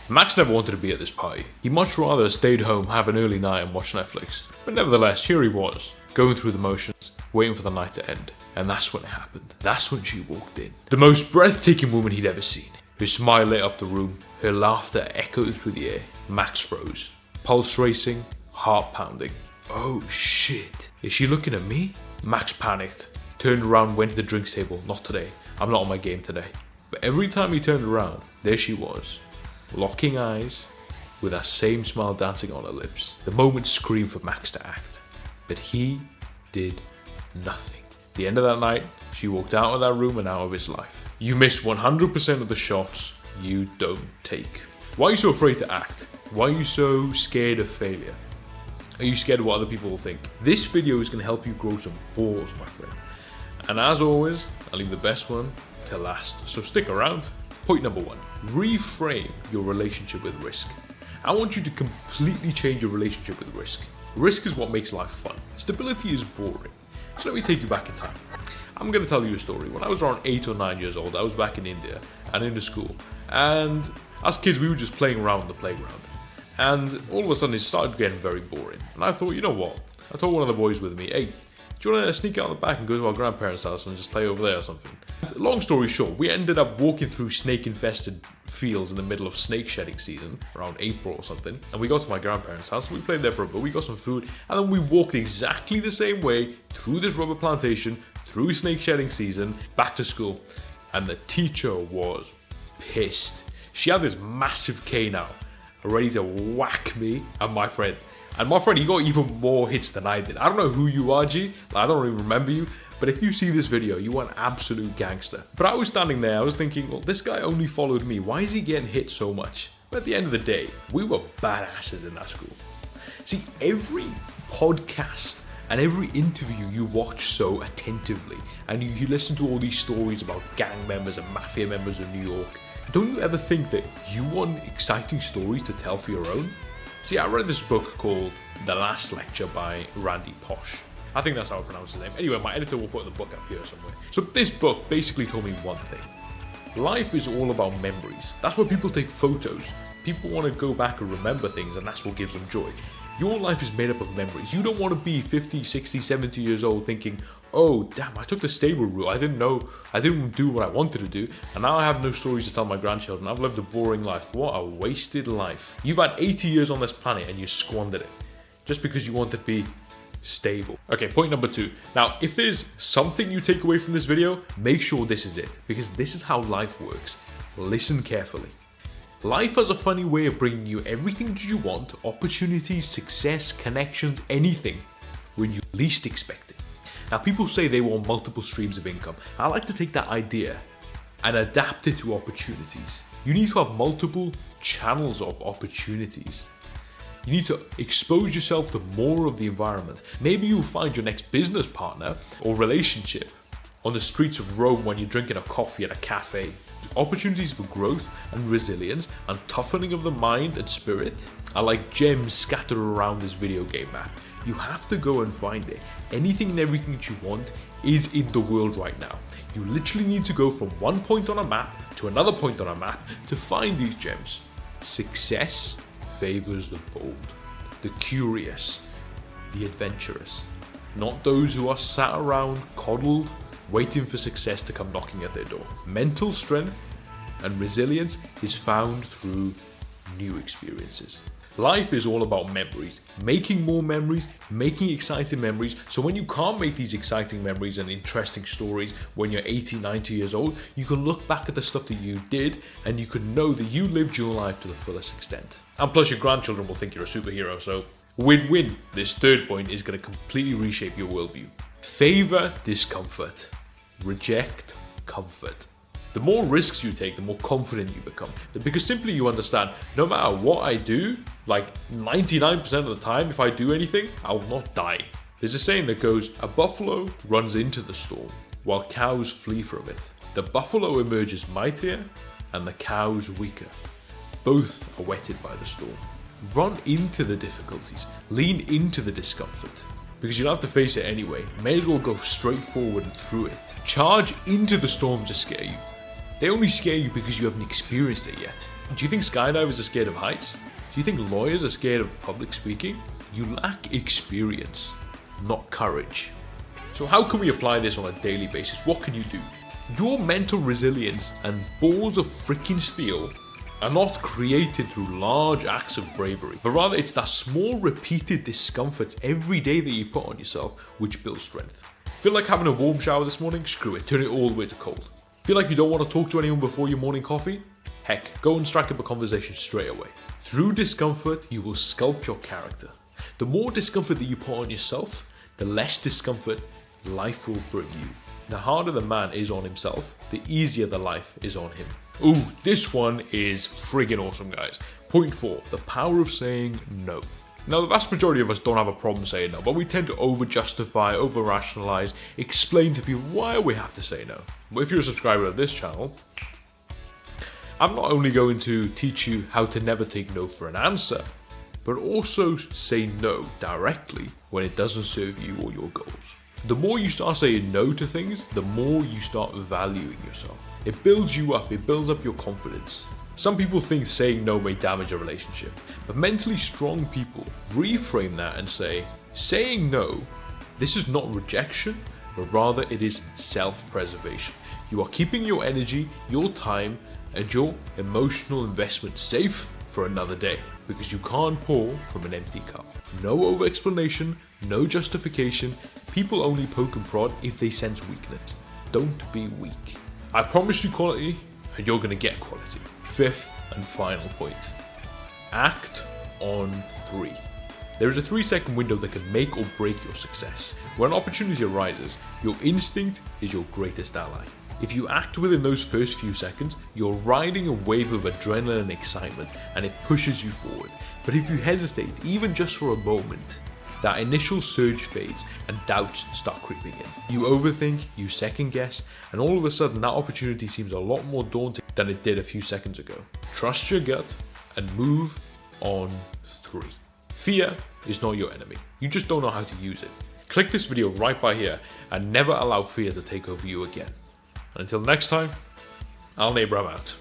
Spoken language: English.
Max never wanted to be at this party. He'd much rather stayed home, have an early night and watch Netflix. But nevertheless, here he was, going through the motions, waiting for the night to end. And that's when it happened. That's when she walked in. The most breathtaking woman he'd ever seen. Her smile lit up the room, her laughter echoed through the air. Max froze. Pulse racing, heart pounding. Oh shit. Is she looking at me? Max panicked, turned around, went to the drinks table. Not today. I'm not on my game today. But every time he turned around, there she was. Locking eyes, with that same smile dancing on her lips. The moment screamed for Max to act. But he did nothing. At the end of that night, she walked out of that room and out of his life. You miss 100% of the shots you don't take. Why are you so afraid to act? Why are you so scared of failure? Are you scared of what other people will think? This video is going to help you grow some balls, my friend. And as always, I'll leave the best one to last. So stick around. Point number 1. Reframe your relationship with risk. I want you to completely change your relationship with risk. Risk is what makes life fun. Stability is boring. So let me take you back in time. I'm going to tell you a story. When I was around 8 or 9 years old, I was back in India and in the school. And as kids, we were just playing around on the playground. And all of a sudden, it started getting very boring. And I thought, you know what? I told one of the boys with me, hey, do you want to sneak out the back and go to our grandparents' house and just play over there or something? And long story short, we ended up walking through snake-infested fields in the middle of snake shedding season, around April or something. And we got to my grandparents' house, we played there for a bit, we got some food, and then we walked exactly the same way through this rubber plantation, through snake shedding season, back to school. And the teacher was pissed. She had this massive cane out, ready to whack me and my friend. And my friend, he got even more hits than I did. I don't know who you are, G. I don't even remember you. But if you see this video, you are an absolute gangster. But I was standing there, I was thinking, well, this guy only followed me. Why is he getting hit so much? But at the end of the day, we were badasses in that school. See, every podcast and every interview you watch so attentively, and you listen to all these stories about gang members and mafia members in New York, don't you ever think that you want exciting stories to tell for your own? See, I read this book called The Last Lecture by Randy Posh. I think that's how I pronounce his name. Anyway, my editor will put the book up here somewhere. So this book basically told me one thing. Life is all about memories. That's why people take photos. People want to go back and remember things, and that's what gives them joy. Your life is made up of memories. You don't want to be 50, 60, 70 years old thinking, oh, damn, I took the stable route. I didn't do what I wanted to do, and now I have no stories to tell my grandchildren. I've lived a boring life. What a wasted life. You've had 80 years on this planet and you squandered it just because you wanted to be stable. Okay, point number 2. Now, if there's something you take away from this video, make sure this is it, because this is how life works. Listen carefully. Life has a funny way of bringing you everything that you want, opportunities, success, connections, anything, when you least expect it. Now, people say they want multiple streams of income. I like to take that idea and adapt it to opportunities. You need to have multiple channels of opportunities. You need to expose yourself to more of the environment. Maybe you'll find your next business partner or relationship on the streets of Rome when you're drinking a coffee at a cafe. Opportunities for growth and resilience and toughening of the mind and spirit are like gems scattered around this video game map. You have to go and find it. Anything and everything that you want is in the world right now. You literally need to go from one point on a map to another point on a map to find these gems. Success favors the bold, the curious, the adventurous, not those who are sat around coddled waiting for success to come knocking at their door. Mental strength and resilience is found through new experiences. Life is all about memories, making more memories, making exciting memories. So when you can't make these exciting memories and interesting stories when you're 80, 90 years old, you can look back at the stuff that you did and you can know that you lived your life to the fullest extent. And plus your grandchildren will think you're a superhero, so win-win. This third point is going to completely reshape your worldview. Favor discomfort. Reject comfort. The more risks you take, the more confident you become. Because simply you understand, no matter what I do, like 99% of the time, if I do anything, I will not die. There's a saying that goes, a buffalo runs into the storm, while cows flee from it. The buffalo emerges mightier, and the cows weaker. Both are wetted by the storm. Run into the difficulties. Lean into the discomfort. Because you'll have to face it anyway. May as well go straight forward and through it. Charge into the storms to scare you. They only scare you because you haven't experienced it yet. Do you think skydivers are scared of heights? Do you think lawyers are scared of public speaking? You lack experience, not courage. So how can we apply this on a daily basis? What can you do? Your mental resilience and balls of freaking steel are not created through large acts of bravery, but rather it's that small repeated discomforts every day that you put on yourself which build strength. Feel like having a warm shower this morning? Screw it, turn it all the way to cold. Feel like you don't want to talk to anyone before your morning coffee? Heck, go and strike up a conversation straight away. Through discomfort, you will sculpt your character. The more discomfort that you put on yourself, the less discomfort life will bring you. The harder the man is on himself, the easier the life is on him. Ooh, this one is friggin' awesome, guys. Point 4, the power of saying no. Now, the vast majority of us don't have a problem saying no, but we tend to over-justify, over-rationalize, explain to people why we have to say no. But if you're a subscriber of this channel, I'm not only going to teach you how to never take no for an answer, but also say no directly when it doesn't serve you or your goals. The more you start saying no to things, the more you start valuing yourself. It builds you up, it builds up your confidence. Some people think saying no may damage a relationship, but mentally strong people reframe that and say, saying no, this is not rejection, but rather it is self-preservation. You are keeping your energy, your time, and your emotional investment safe for another day, because you can't pour from an empty cup. No over-explanation, no justification. People only poke and prod if they sense weakness. Don't be weak. I promise you quality, and you're gonna get quality. 5th and final point. Act on 3. There is a 3-second window that can make or break your success. When an opportunity arises, your instinct is your greatest ally. If you act within those first few seconds, you're riding a wave of adrenaline and excitement, and it pushes you forward. But if you hesitate, even just for a moment, that initial surge fades and doubts start creeping in. You overthink, you second guess, and all of a sudden that opportunity seems a lot more daunting than it did a few seconds ago. Trust your gut and move on 3. Fear is not your enemy. You just don't know how to use it. Click this video right by here and never allow fear to take over you again. Until next time, Al Neighbor, I'm out.